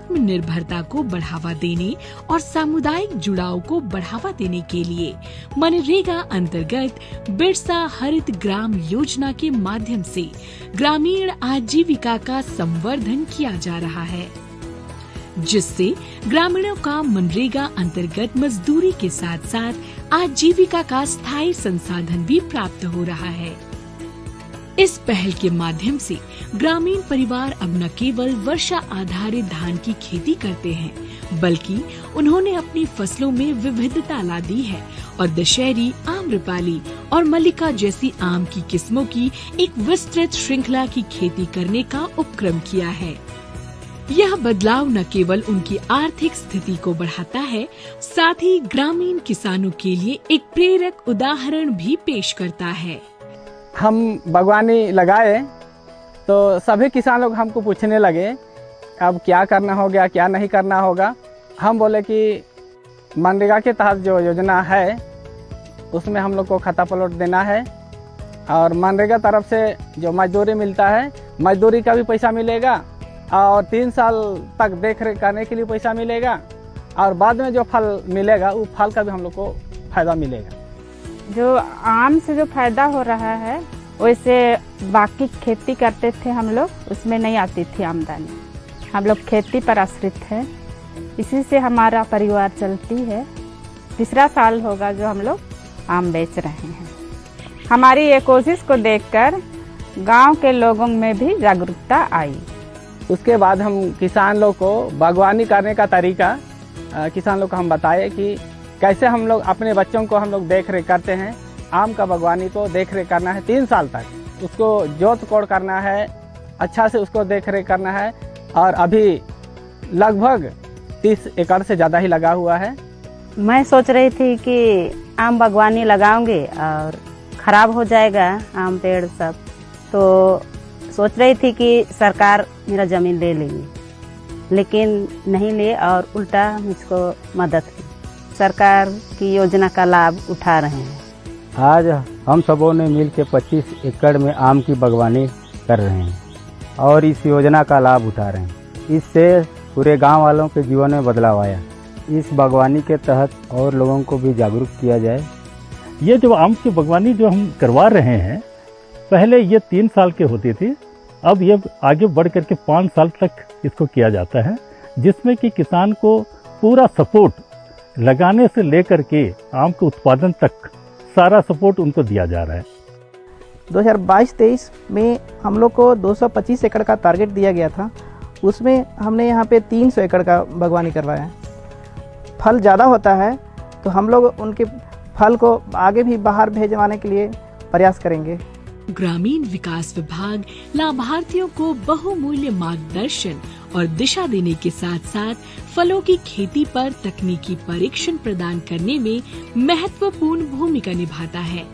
आत्मनिर्भरता को बढ़ावा देने और सामुदायिक जुड़ाव को बढ़ावा देने के लिए मनरेगा अंतर्गत बिरसा हरित ग्राम योजना के माध्यम से ग्रामीण आजीविका का संवर्धन किया जा रहा है, जिससे ग्रामीणों का मनरेगा अंतर्गत मजदूरी के साथ साथ आजीविका का स्थायी संसाधन भी प्राप्त हो रहा है। इस पहल के माध्यम से ग्रामीण परिवार अब न केवल वर्षा आधारित धान की खेती करते हैं, बल्कि उन्होंने अपनी फसलों में विविधता ला दी है और दशहरी, आम्रपाली और मल्लिका जैसी आम की किस्मों की एक विस्तृत श्रृंखला की खेती करने का उपक्रम किया है। यह बदलाव न केवल उनकी आर्थिक स्थिति को बढ़ाता है, साथ ही ग्रामीण किसानों के लिए एक प्रेरक उदाहरण भी पेश करता है। हम बागवानी लगाए तो सभी किसान लोग हमको पूछने लगे अब क्या करना होगा, क्या नहीं करना होगा। हम बोले कि मनरेगा के तहत जो योजना है उसमें हम लोग को खाता प्लॉट देना है और मनरेगा तरफ से जो मजदूरी मिलता है, मजदूरी का भी पैसा मिलेगा और 3 साल तक देख रेख करने के लिए पैसा मिलेगा और बाद में जो फल मिलेगा वो फल का भी हम लोग को फायदा मिलेगा। जो आम से जो फायदा हो रहा है वैसे बाकी खेती करते थे हम लोग, उसमें नहीं आती थी आमदनी। हम लोग खेती पर आश्रित हैं, इसी से हमारा परिवार चलती है। तीसरा साल होगा जो हम लोग आम बेच रहे हैं। हमारी ये कोशिश को देखकर गांव के लोगों में भी जागरूकता आई। उसके बाद हम किसान लोग को बागवानी करने का तरीका किसान लोग को हम बताए कि कैसे हम लोग अपने बच्चों को हम लोग देख रेख करते हैं। आम का बागवानी को देख रेख करना है 3 साल तक, उसको जोत कोड़ करना है, अच्छा से उसको देख रेख करना है और अभी लगभग 30 एकड़ से ज़्यादा ही लगा हुआ है। मैं सोच रही थी कि आम बागवानी लगाऊंगी और खराब हो जाएगा आम पेड़ सब, तो सोच रही थी कि सरकार मेरा ज़मीन ले लेगी, लेकिन नहीं ले और उल्टा मुझको मदद की। सरकार की योजना का लाभ उठा रहे हैं। आज हम सबों ने मिल के 25 एकड़ में आम की बागवानी कर रहे हैं और इस योजना का लाभ उठा रहे हैं। इससे पूरे गांव वालों के जीवन में बदलाव आया। इस बागवानी के तहत और लोगों को भी जागरूक किया जाए। ये जो आम की बागवानी जो हम करवा रहे हैं, पहले ये 3 साल के होती थी, अब ये आगे बढ़ करके 5 साल तक इसको किया जाता है, जिसमें कि किसान को पूरा सपोर्ट लगाने से लेकर के आम के उत्पादन तक सारा सपोर्ट उनको दिया जा रहा है। 2022-23 में हम लोग को 225 एकड़ का टारगेट दिया गया था, उसमें हमने यहाँ पे 300 एकड़ का बागवानी करवाया है। फल ज़्यादा होता है तो हम लोग उनके फल को आगे भी बाहर भेजवाने के लिए प्रयास करेंगे। ग्रामीण विकास विभाग लाभार्थियों को बहुमूल्य मार्गदर्शन और दिशा देने के साथ साथ फलों की खेती पर तकनीकी परीक्षण प्रदान करने में महत्वपूर्ण भूमिका निभाता है।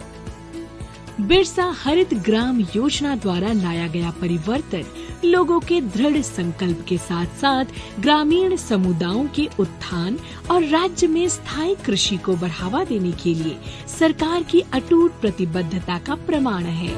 बिरसा हरित ग्राम योजना द्वारा लाया गया परिवर्तन लोगों के दृढ़ संकल्प के साथ साथ ग्रामीण समुदायों के उत्थान और राज्य में स्थायी कृषि को बढ़ावा देने के लिए सरकार की अटूट प्रतिबद्धता का प्रमाण है।